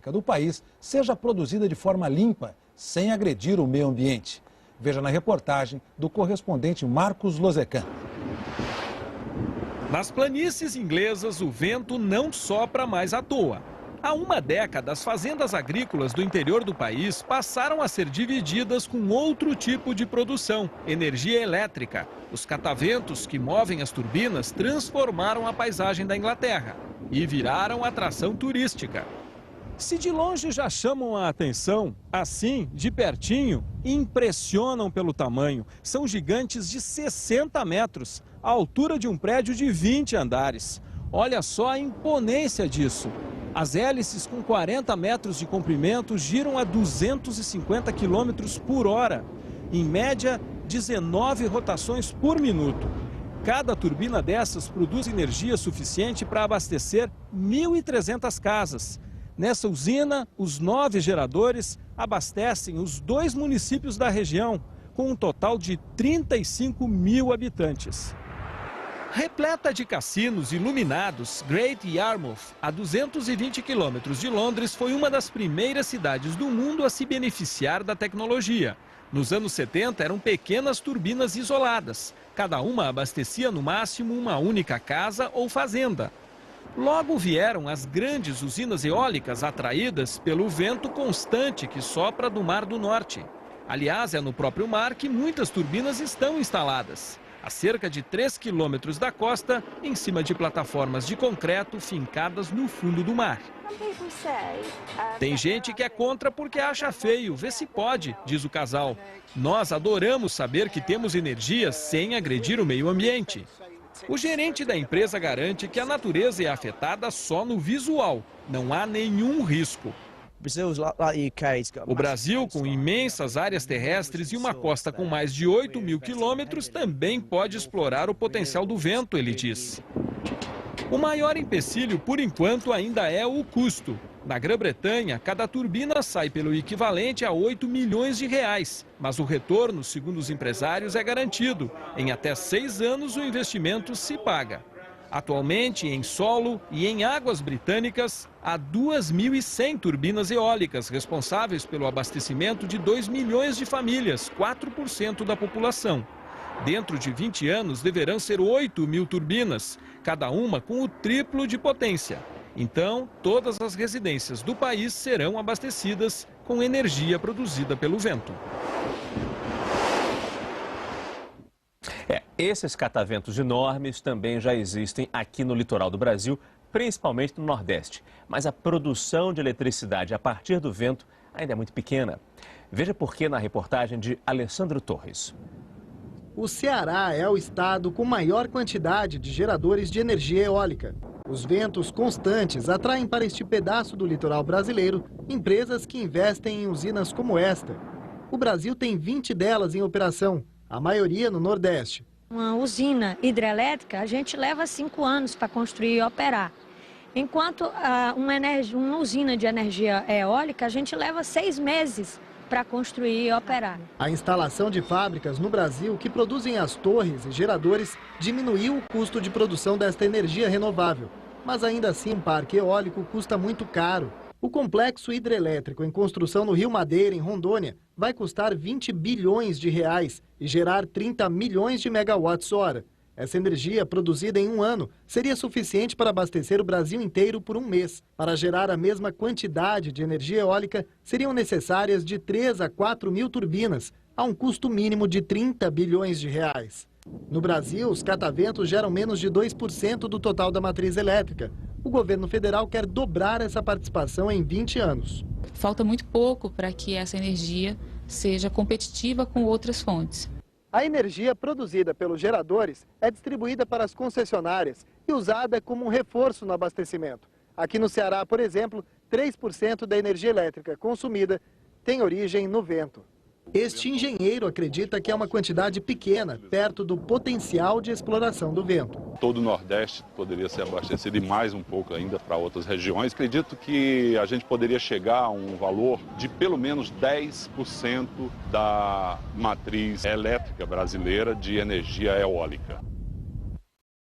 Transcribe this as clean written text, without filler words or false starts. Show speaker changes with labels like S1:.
S1: do país seja produzida de forma limpa, sem agredir o meio ambiente. Veja na reportagem do correspondente Marcos Lozecan.
S2: Nas planícies inglesas, o vento não sopra mais à toa. Há uma década, as fazendas agrícolas do interior do país passaram a ser divididas com outro tipo de produção, energia elétrica. Os cataventos que movem as turbinas transformaram a paisagem da Inglaterra e viraram atração turística. Se de longe já chamam a atenção, assim, de pertinho, impressionam pelo tamanho. São gigantes de 60 metros, a altura de um prédio de 20 andares. Olha só a imponência disso. As hélices com 40 metros de comprimento giram a 250 km por hora. Em média, 19 rotações por minuto. Cada turbina dessas produz energia suficiente para abastecer 1.300 casas. Nessa usina, os 9 geradores abastecem os 2 municípios da região, com um total de 35 mil habitantes. Repleta de cassinos iluminados, Great Yarmouth, a 220 quilômetros de Londres, foi uma das primeiras cidades do mundo a se beneficiar da tecnologia. Nos anos 70, eram pequenas turbinas isoladas. Cada uma abastecia no máximo uma única casa ou fazenda. Logo vieram as grandes usinas eólicas atraídas pelo vento constante que sopra do Mar do Norte. Aliás, é no próprio mar que muitas turbinas estão instaladas, a cerca de 3 quilômetros da costa, em cima de plataformas de concreto fincadas no fundo do mar. Tem gente que é contra porque acha feio, vê se pode, diz o casal. Nós adoramos saber que temos energia sem agredir o meio ambiente. O gerente da empresa garante que a natureza é afetada só no visual, não há nenhum risco. O Brasil, com imensas áreas terrestres e uma costa com mais de 8 mil quilômetros, também pode explorar o potencial do vento, ele diz. O maior empecilho, por enquanto, ainda é o custo. Na Grã-Bretanha, cada turbina sai pelo equivalente a 8 milhões de reais. Mas o retorno, segundo os empresários, é garantido. Em até 6 anos, o investimento se paga. Atualmente, em solo e em águas britânicas, há 2.100 turbinas eólicas responsáveis pelo abastecimento de 2 milhões de famílias, 4% da população. Dentro de 20 anos, deverão ser 8 mil turbinas, cada uma com o triplo de potência. Então, todas as residências do país serão abastecidas com energia produzida pelo vento.
S3: Esses cataventos enormes também já existem aqui no litoral do Brasil, principalmente no Nordeste. Mas a produção de eletricidade a partir do vento ainda é muito pequena. Veja por quê na reportagem de Alessandro Torres.
S4: O Ceará é o estado com maior quantidade de geradores de energia eólica. Os ventos constantes atraem para este pedaço do litoral brasileiro empresas que investem em usinas como esta. O Brasil tem 20 delas em operação, a maioria no Nordeste.
S5: Uma usina hidrelétrica, a gente leva 5 anos para construir e operar. Enquanto uma usina de energia eólica, a gente leva 6 meses para construir e operar.
S4: A instalação de fábricas no Brasil que produzem as torres e geradores diminuiu o custo de produção desta energia renovável. Mas ainda assim, um parque eólico custa muito caro. O complexo hidrelétrico em construção no Rio Madeira, em Rondônia, vai custar 20 bilhões de reais e gerar 30 milhões de megawatts-hora. Essa energia, produzida em um ano, seria suficiente para abastecer o Brasil inteiro por um mês. Para gerar a mesma quantidade de energia eólica, seriam necessárias de 3 a 4 mil turbinas, a um custo mínimo de 30 bilhões de reais. No Brasil, os cataventos geram menos de 2% do total da matriz elétrica. O governo federal quer dobrar essa participação em 20 anos.
S6: Falta muito pouco para que essa energia seja competitiva com outras fontes.
S4: A energia produzida pelos geradores é distribuída para as concessionárias e usada como um reforço no abastecimento. Aqui no Ceará, por exemplo, 3% da energia elétrica consumida tem origem no vento. Este engenheiro acredita que é uma quantidade pequena, perto do potencial de exploração do vento.
S7: Todo o Nordeste poderia ser abastecido e mais um pouco ainda para outras regiões. Acredito que a gente poderia chegar a um valor de pelo menos 10% da matriz elétrica brasileira de energia eólica.